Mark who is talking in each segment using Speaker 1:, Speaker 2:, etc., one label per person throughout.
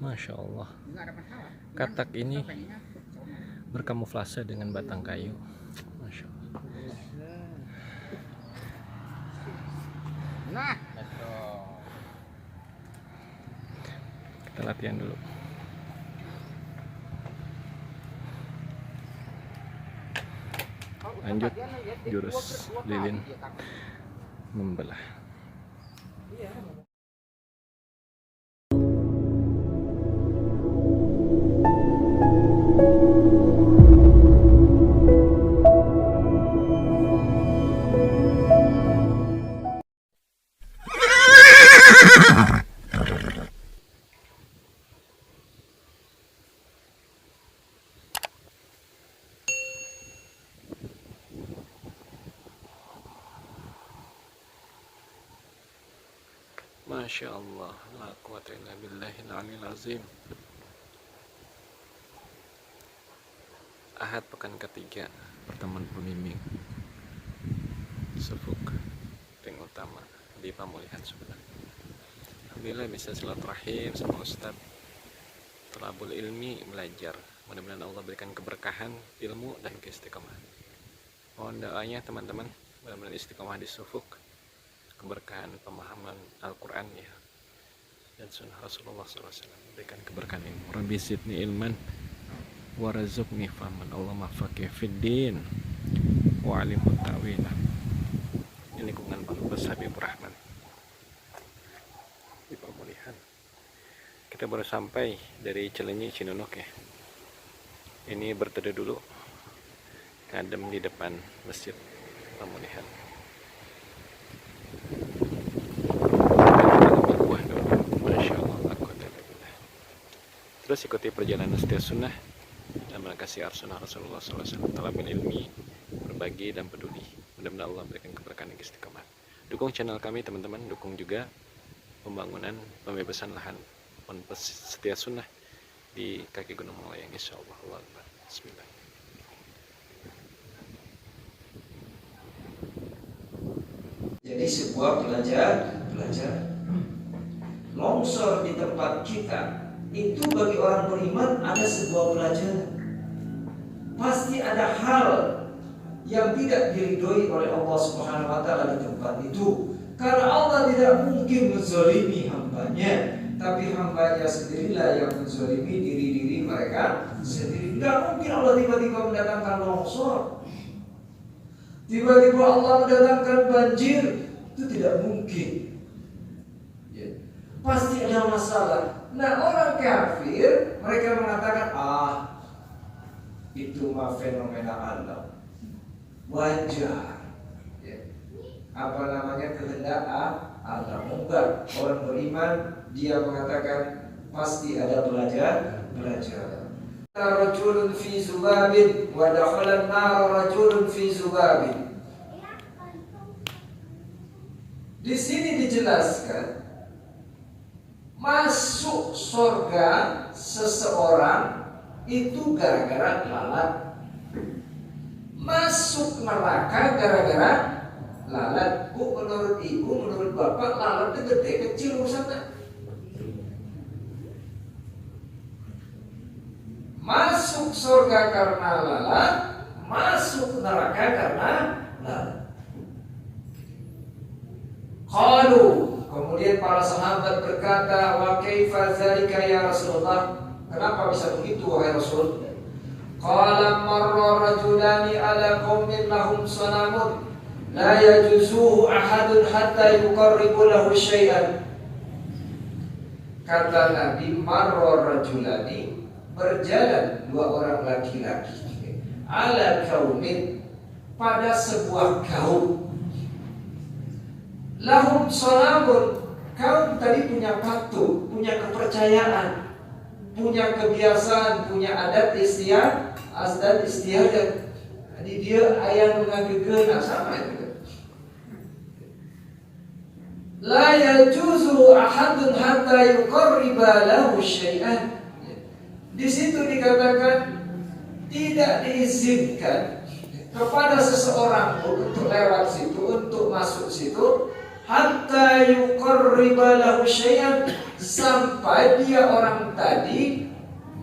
Speaker 1: Masya Allah. Katak ini berkamuflase dengan batang kayu. Masya Allah.
Speaker 2: Nah,
Speaker 1: Kita latihan dulu. Lanjut jurus lilin membelah. Masya Allah, la quwata illa billahil aliyil azim. Ahad pekan ketiga, pertemuan pembimbing Sufuk ring utama di Pamulihan sebenarnya. Alhamdulillah bisa silaturahim sama Ustadz Thalabul Ilmi, belajar. Mudah-mudahan Allah berikan keberkahan ilmu dan keistiqomahan. Mohon doanya teman-teman, mudah-mudahan istiqomah di Sufuk, keberkahan pemahaman Al-Quran ya dan sunnah Rasulullah SAW, berikan keberkahan ilmu. Rabbi zidni ilman warazukni fahman, Allahumma faqih fiddin wa alimhu ta'wilah. Ini lingkungan Pondok Habibur Rahman di Pemulihan. Kita baru sampai dari Cilenyi Cinunuk ya. Ini berteduh dulu, ngadem di depan masjid Pemulihan. Terus ikuti perjalanan setia sunnah dan melengkapi sunnah Rasulullah SAW, talabul ilmi, berbagi dan peduli. Mudah-mudahan Allah berikan keberkahan dan istiqomah. Dukung channel kami teman-teman, dukung juga pembangunan pembebasan lahan Ponpes Setia Sunnah di kaki Gunung Melayang, insyaallah. Allah Akbar. Bismillah.
Speaker 3: Jadi sebuah pelajaran longsor di tempat kita itu bagi orang beriman ada sebuah pelajaran. Pasti ada hal yang tidak diridhoi oleh Allah Subhanahu wa taala di tempat itu. Karena Allah tidak mungkin menzalimi hambanya, tapi hambanya sendirilah yang menzalimi diri mereka sendiri. Tidak mungkin Allah tiba-tiba mendatangkan longsor, tiba-tiba Allah mendatangkan banjir, itu tidak mungkin. Pasti ada masalah. Nah, orang kafir mereka mengatakan itu mah fenomena alam, wajar, ya. Apa namanya, kehendak alam. Enggak, orang beriman dia mengatakan pasti ada pelajaran. Rajulun fi zubabin wa dakhala an-nar rajulun fi zubabin. Di sini dijelaskan masuk surga seseorang itu gara-gara lalat, masuk neraka gara-gara lalat. Bu, menurut ibu, menurut bapak, lalat itu gede kecil urusannya? Masuk surga karena lalat, masuk neraka karena lalat. Qalu, kemudian para sahabat berkata, wa kaifa dzalika ya Rasulullah? Kenapa bisa begitu wahai Rasul? Qala marra rajulani ala qaumin lahum sanamun la yajuzuhu ahadun hatta yuqarribu lahu syai'an. Kata Nabi, marra rajulani, berjalan dua orang laki-laki, ala qaumin, pada sebuah kaum, lahum sanamun, kaum tadi punya patung, punya kepercayaan, punya kebiasaan, punya adat istiadat. Jadi dia ayam mengagekeun sama itu. La yajuzu ahadun hatta yuqarriba lahu syai'an. Di situ dikatakan tidak diizinkan kepada seseorang untuk lewat situ, untuk masuk situ, hatta yuqarriba lahu syai'an, sampai dia orang tadi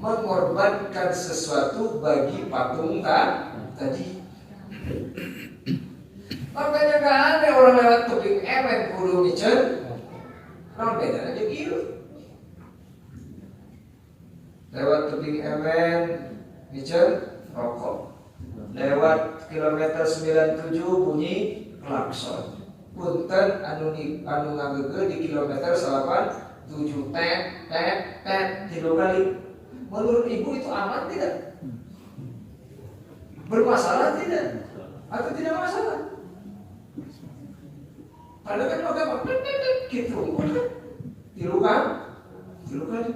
Speaker 3: mengorbankan sesuatu bagi patung tadi. Makanya gak ada orang lewat tebing emen kudu micen. Nah beda aja gitu. Lewat tebing emen micen rokok. Lewat kilometer 97 bunyi klakson. Punten anu ngagege di kilometer 87 tet 3 kali. Menurut ibu itu aman tidak? Bermasalah tidak? Atau tidak masalah? Padahal kan agama gitu, tilu kali.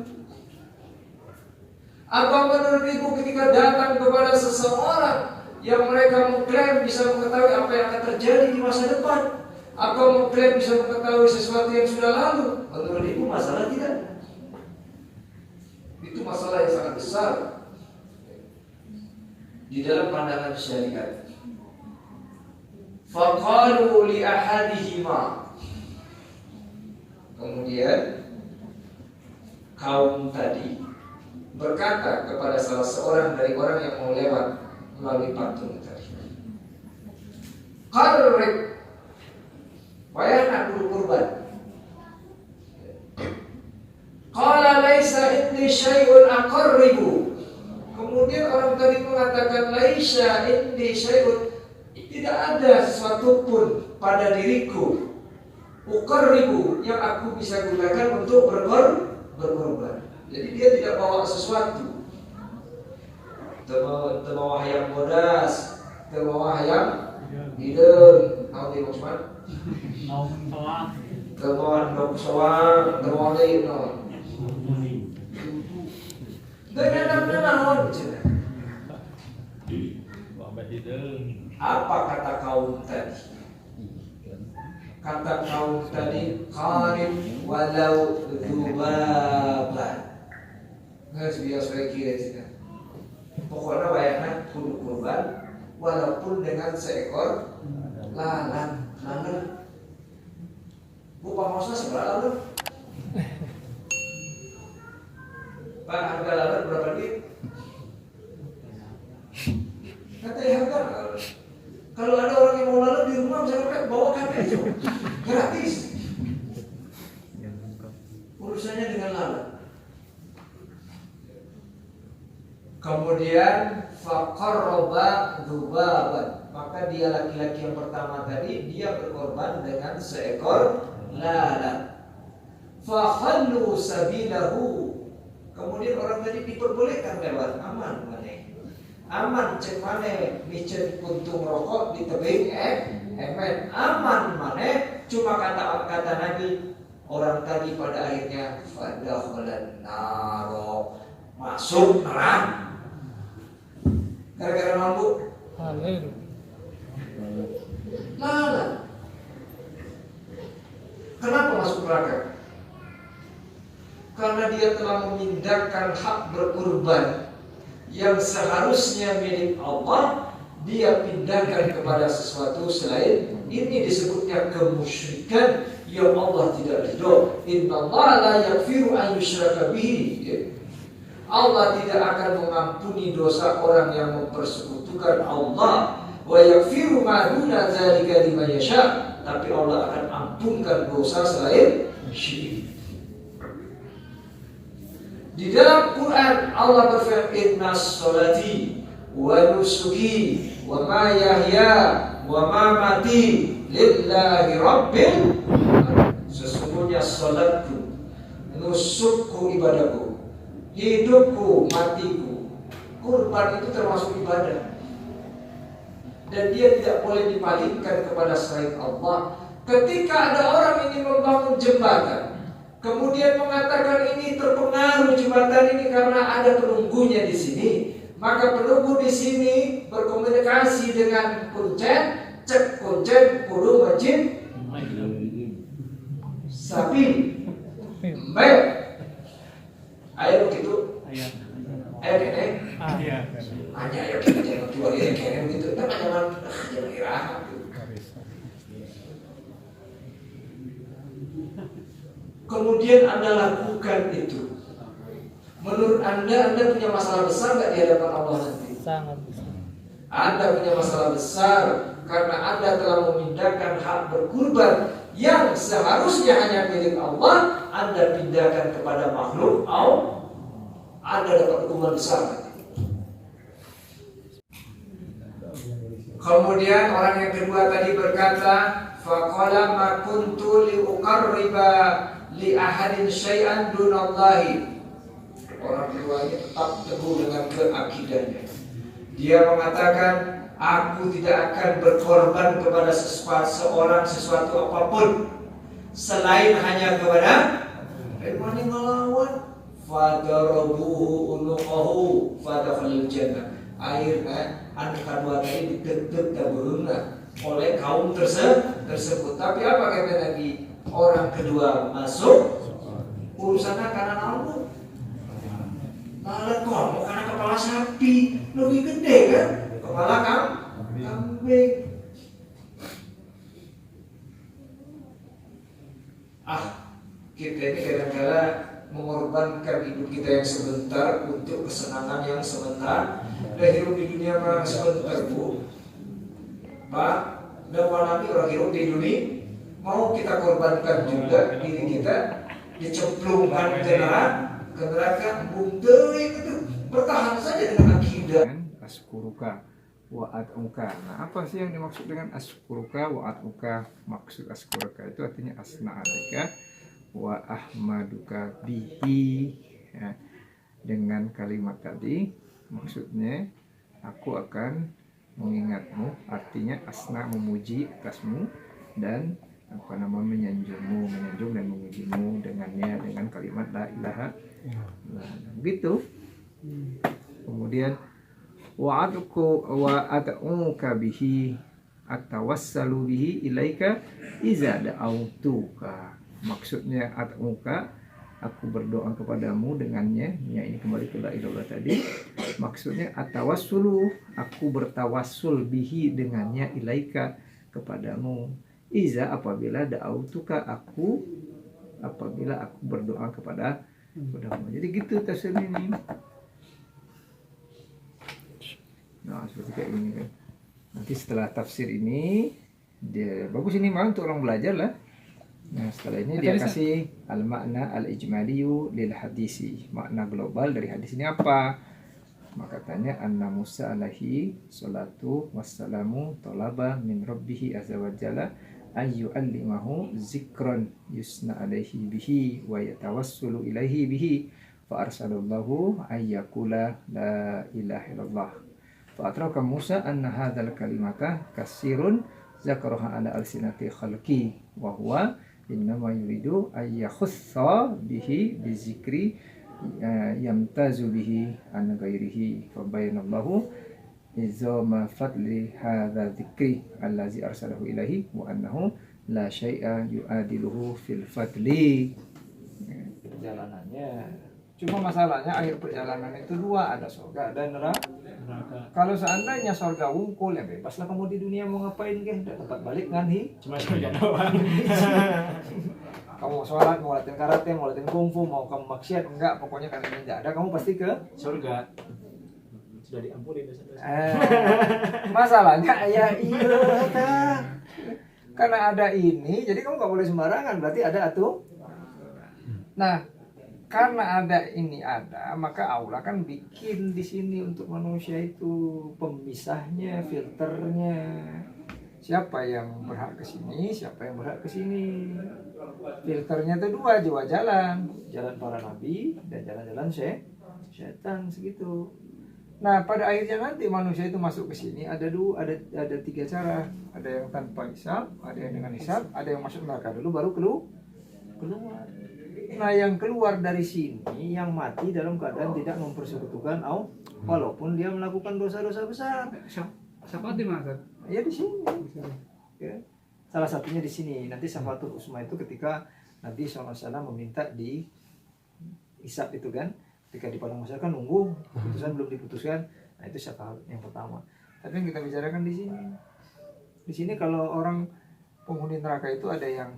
Speaker 3: Apa menurut ibu ketika datang kepada seseorang yang mereka mengklaim bisa mengetahui apa yang akan terjadi di masa depan, atau mengklaim bisa mengetahui sesuatu yang sudah lalu, menurut ibu masalah tidak? Itu masalah yang sangat besar di dalam pandangan syariat. Faqalu li ahadihima, kemudian kaum tadi berkata kepada salah seorang dari orang yang mau lewat melalui patung tadi, qarrib, bayar aku kurban. Qala laisa indi syai'un aqarribu, kemudian orang tadi mengatakan laisa indi syai'un, tidak ada sesuatu pun pada diriku uqarribu yang aku bisa gunakan untuk berkorban. Jadi dia tidak bawa sesuatu. Terbawa hayam bodas, terbawa hayam hidung, tahu dia maksudnya? Terbawa dok soang, terbawa lain, no. Dengan naon cenah. Apa kata kaum tadi? Kata kaum tadi, qarib walau dzubaban. Nggak biasa kira sih. Pokoknya wayahna kudu kurban walaupun dengan seekor lalat. Bu pamosna seberapa lalat? Pak, harga lalat berapa duit? Katanya harga. Kalau ada orang yang mau lalat di rumah, misalkan bawa kami itu gratis. Urusannya dengan lalat. Kemudian faqarraba dzubaban, maka dia laki-laki yang pertama tadi dia berkorban dengan seekor lalat. Fakhallu sabilahu, kemudian orang tadi diperbolehkan lewat, aman maneh. Aman cek maneh micen kuntung rokok di tebing emen, aman maneh. Cuma kata Nabi, orang tadi pada akhirnya fadakhalan naro, masuk neraka. Gara-gara mampu lalat. Kenapa masuk neraka? Karena dia telah memindahkan hak berkurban yang seharusnya milik Allah, dia pindahkan kepada sesuatu selain. Ini disebutnya kemusyrikan yang Allah tidak ridho. Innallaha la yaghfiru an yushraka bihi. Allah tidak akan mengampuni dosa orang yang mempersekutukan Allah. Wa yaghfiru ma duna dzalika liman yasha, tapi Allah akan ampunkan dosa selain syirik. Di dalam Quran Allah berfirman, inna sholati wa nusuki wa ma yahya wa ma mati lillahi rabbil alamin. Sesungguhnya salatku, nusukku, ibadahku, hidupku, matiku, kurban itu termasuk ibadah. Dan dia tidak boleh dipalingkan kepada selain Allah. Ketika ada orang ingin membangun jembatan, kemudian mengatakan ini terpengaruh jembatan ini karena ada penunggunya di sini, maka penunggu di sini berkomunikasi dengan kuncen, cek kuncen kudu wajib sapi, mbak, ayo begitu, ayo kene, hanya ayo kita jangan jual ini kene begitu, jangan iraha. kemudian Anda lakukan itu, menurut Anda punya masalah besar nggak di hadapan Allah nanti?
Speaker 2: Sangat besar.
Speaker 3: Anda punya masalah besar karena Anda telah memindahkan hak berkurban yang seharusnya hanya milik Allah, Anda pindahkan kepada makhluk Allah. Anda dapat hukuman besar. Kemudian orang yang kedua tadi berkata, faqala ma kuntu liuqarriba li ahadin syai'an dunallahi. Orang kedua ini tetap teguh dengan keakidahnya. Dia mengatakan, aku tidak akan berkorban kepada sesuatu apapun selain hanya kepada Imani melawan fadarabuhu unuqahu fadakhalil jannah. Akhirnya anak kedua tadi ditetek taburuna oleh kaum tersebut. Tapi apa kata Nabi? Orang kedua masuk urusannya karena Allah. Lalat kamu karena kepala sapi lebih gede kan? Kepala kambing. Kita ini kadang-kadang mengorbankan hidup kita yang sebentar untuk kesenangan yang sebentar. Dan hidup di dunia memang sebentar, Bu. Pak, dan Nabi orang hidup di dunia mau kita korbankan juga diri kita dicemplungkan ke neraka, itu bertahan saja dengan akidah.
Speaker 4: Askuruka wa at'uka. Nah, apa sih yang dimaksud dengan askuruka wa at'uka? Maksud askuruka itu artinya asna alaika wa ahmaduka bihi, ya. Dengan kalimat tadi maksudnya aku akan mengingatmu, artinya asna memuji atasmu dan menyanjung dan memujimu dengannya dengan kalimat la ilaha illallah. Begitu. Kemudian wa at'uka bihi atawassalu bihi ilaika iza da'autuka. Maksudnya at'uka, aku berdoa kepadamu dengannya. Ya, ini kembali ke la ilallah tadi. Maksudnya atawassulu, aku bertawassul bihi dengannya ilaika kepadamu. Iza apabila da'autuka, apabila aku berdoa kepadamu. Jadi gitu tafsir ini. Nah, seperti kayak ini kan. Nanti setelah tafsir ini dia bagus ini mah untuk orang belajar lah. Nah, setelah ini dia kasih al-makna al-ijmaliyu lil hadisi. Makna global dari hadis ini apa? Maka katanya anna Musa alaihi salatu wassalamu talaba min rabbihi azza wa jalla ayyu'allimahu zikran yusna alaihi bihi wa yatawassulu ilaihi bihi fa arsalallahu ayyakula la ilaha illallah. Fa atraka Musa anna hadzal kalimata kasirun zakaraha ala alsinati khalqi wa huwa innama yuridu ayyakhussa bihi bizikri yamtazu bihi an ghairihi fa bayanallahu izama fadli hadza dzikri allazi arsalahu ilaihi wa annahu la syai'a yu'adiluhu fil fadli. Perjalanannya cuma masalahnya akhir perjalanan itu dua, ada surga dan neraka. Kalau seandainya surga wungkul ya bebaslah kamu di dunia mau ngapain ke, ada tempat balik kan cuma surga doang. Kamu mau sholat, mau latihan karate, mau latihan kungfu, mau kamu maksiat enggak, pokoknya karena ini enggak ada, kamu pasti ke surga. Sudah diampuni dosa-dosa. Masalahnya ya iya karena ada ini, jadi kamu nggak boleh sembarangan, berarti ada atuh. Nah, karena ada ini maka Allah kan bikin di sini untuk manusia itu pemisahnya, filternya. Siapa yang berhak ke sini, siapa yang berhak ke sini. Filternya itu dua jalan para nabi dan jalan-jalan setan segitu. Nah, pada akhirnya nanti manusia itu masuk ke sini ada tiga cara. Ada yang tanpa hisab, ada yang dengan hisab, ada yang masuk neraka dulu baru keluar. Nah, yang keluar dari sini yang mati dalam keadaan tidak mempersekutukan Allah walaupun dia melakukan dosa-dosa besar.
Speaker 2: Siapa di mana?
Speaker 4: Ya di sini. Ya. Salah satunya di sini. Nanti Syafaatul Uzma itu ketika Nabi SAW meminta di hisab itu kan, ketika di padang mahsyar kan nunggu keputusan belum diputuskan. Nah, itu syafaat yang pertama. Tapi yang kita bicarakan di sini. Di sini kalau orang penghuni neraka itu ada yang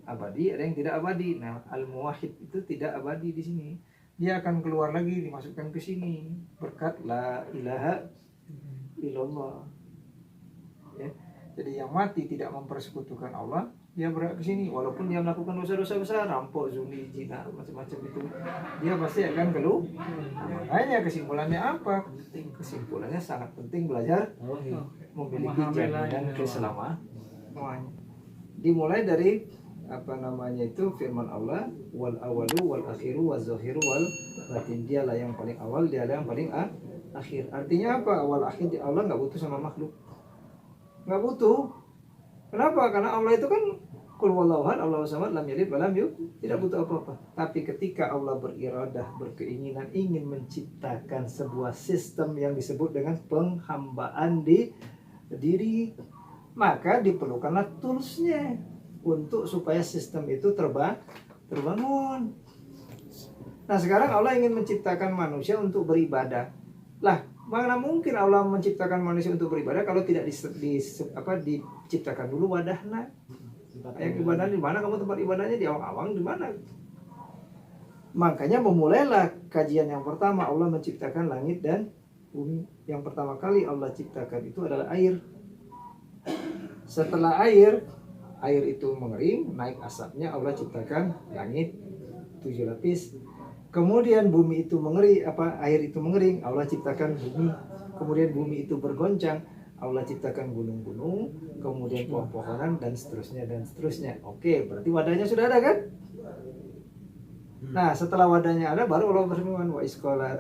Speaker 4: abadi, ada yang tidak abadi. Nah, al-muwahhid itu tidak abadi di sini. Dia akan keluar lagi, dimasukkan ke sini berkat la ilaha illallah. Ya. Jadi yang mati tidak mempersekutukan Allah, dia berhak ke sini walaupun dia melakukan dosa-dosa besar, rampok, zina, zina, macam-macam itu, dia pasti akan keluar. Makanya kesimpulannya apa? Penting. Kesimpulannya sangat penting belajar memiliki jaminan keselamatan. Dimulai dari firman Allah, wal awalu wal akhiru wal zahiru wal batin. Dialah yang paling awal, dialah yang paling akhir. Artinya apa? Awal akhir di Allah nggak butuh sama makhluk, nggak butuh. Kenapa? Karena Allah itu kan qul huwallahu ahad, Allahu samad, lam yalid wa lam yulad, tidak butuh apa-apa. Tapi ketika Allah beriradah, berkeinginan ingin menciptakan sebuah sistem yang disebut dengan penghambaan di diri, maka diperlukanlah toolsnya untuk supaya sistem itu terbangun. Nah, sekarang Allah ingin menciptakan manusia untuk beribadah. Lah, mana mungkin Allah menciptakan manusia untuk beribadah kalau tidak diciptakan dulu wadahnya? Yang ibadah di mana? Kamu tempat ibadahnya di awang-awang di mana? Makanya memulailah kajian yang pertama, Allah menciptakan langit dan bumi. Yang pertama kali Allah ciptakan itu adalah air. Setelah air itu mengering, naik asapnya, Allah ciptakan langit 7 lapis. Kemudian bumi itu air itu mengering, Allah ciptakan bumi. Kemudian bumi itu bergoncang, Allah ciptakan gunung-gunung, kemudian pohon-pohonan dan seterusnya. Oke, berarti wadahnya sudah ada kan? Nah, setelah wadahnya ada, baru Allah berfirman, wa isqala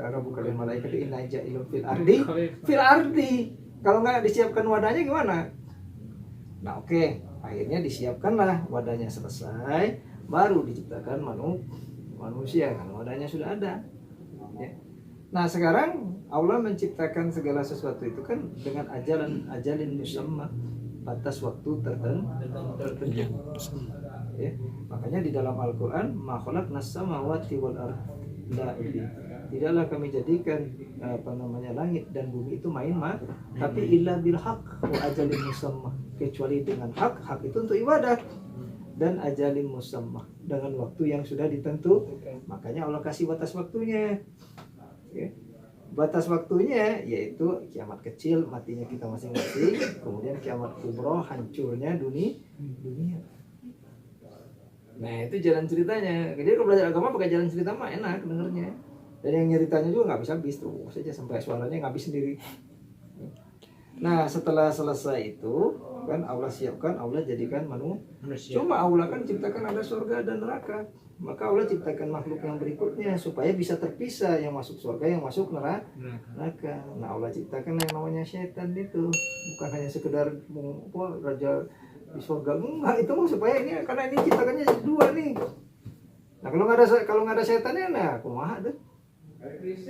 Speaker 4: rabbuka lil malaikati inna ja'ilun fil ardi. Kalau nggak disiapkan wadahnya gimana? Nah, oke, akhirnya disiapkanlah, wadahnya selesai, baru diciptakan manusia, kan wadahnya sudah ada. Ya. Nah, sekarang Allah menciptakan segala sesuatu itu kan dengan ajalin musamma, batas waktu tertentu. Ya. Makanya di dalam Al-Qur'an, ma khalaqnas samawati wal arda, tidaklah kami jadikan langit dan bumi itu main-main, tapi illa bil haqq wa ajalin musamma, kecuali dengan hak itu untuk ibadah, dan ajalin musamma, dengan waktu yang sudah ditentukan. Makanya Allah kasih batas waktunya. Ya. Batas waktunya yaitu kiamat kecil, matinya kita masing-masing, kemudian kiamat kubro, hancurnya dunia. Nah, itu jalan ceritanya. Jadi kalau belajar agama pakai jalan cerita mah enak dengernya. Dan yang nyeritanya juga nggak habis terus saja sampai suaranya nggak habis sendiri. Nah, setelah selesai itu kan Allah siapkan, Allah jadikan manusia. Cuma Allah kan ciptakan ada surga dan neraka. Maka Allah ciptakan makhluk yang berikutnya supaya bisa terpisah, yang masuk surga, yang masuk neraka. Nah, Allah ciptakan yang namanya setan itu. Bukan hanya sekedar raja di surga, enggak, itu mah supaya ini, karena ini ciptakannya dua nih. Nah, kalau nggak ada setannya, nah kumaha tuh.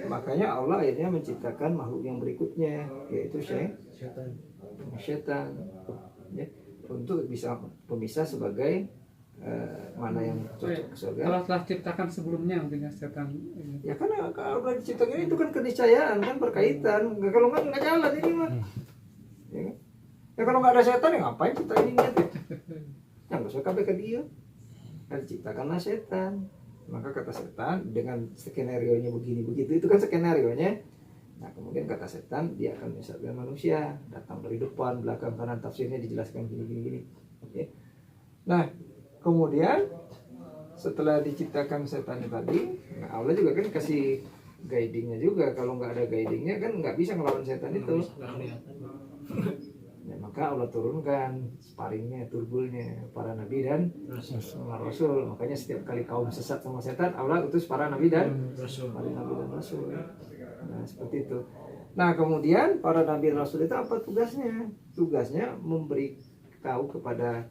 Speaker 4: Makanya Allah akhirnya menciptakan makhluk yang berikutnya, yaitu setan, ya, untuk bisa pemisah sebagai mana yang cocok ke surga.
Speaker 2: Kalau telah ciptakan sebelumnya mungkin setan.
Speaker 4: Ya karena kalau diciptakan itu kan keniscayaan, kan berkaitan. Kalau nggak jalan ini mah. Ya, kan? Ya kalau nggak ada setan ya ngapain kita ini ya? Yang nggak suka ke dia. Kan diciptakanlah setan. Maka kata setan dengan skenario-nya begini begitu, itu kan skenario-nya. Nah, kemudian kata setan dia akan menyesatkan manusia, datang dari depan, belakang, kanan, tafsirnya dijelaskan gini. Oke. Nah, kemudian setelah diciptakan setan tadi, nah Allah juga kan kasih guidingnya juga. Kalau nggak ada guidingnya kan nggak bisa ngelawan setan itu. Ya, maka Allah turunkan sparingnya, turbulnya para nabi dan rasul. Makanya setiap kali kaum sesat sama setan, Allah utus para nabi dan rasul. Nah, seperti itu. Nah, kemudian para nabi dan rasul itu apa tugasnya? Tugasnya memberi tahu kepada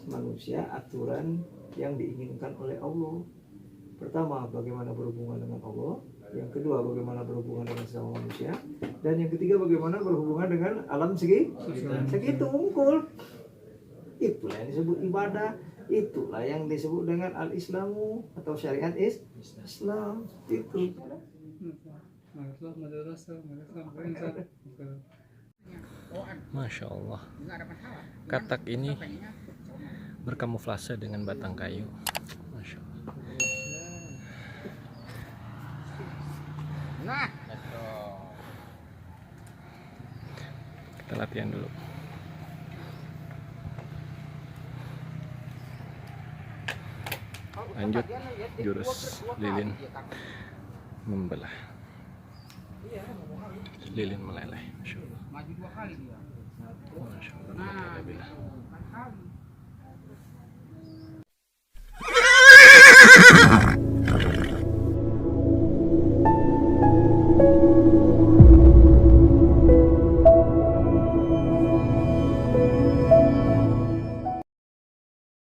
Speaker 4: manusia aturan yang diinginkan oleh Allah. Pertama, bagaimana berhubungan dengan Allah. Yang kedua, bagaimana berhubungan dengan sesama manusia. Dan yang ketiga, bagaimana berhubungan dengan alam segitu unggul. Itulah yang disebut ibadah. Itulah yang disebut dengan al-islamu atau syariat Islam. Itu.
Speaker 1: Masya Allah. Katak ini berkamuflase dengan batang kayu. Masya Allah.
Speaker 5: Nah,
Speaker 1: Kita latihan dulu. Lanjut jurus lilin membelah. Lilin meleleh. Masya Allah.
Speaker 5: maju 2 kali dia.
Speaker 1: Masya Allah.
Speaker 5: Nah,
Speaker 1: Alhamdulillah.
Speaker 5: kan kali.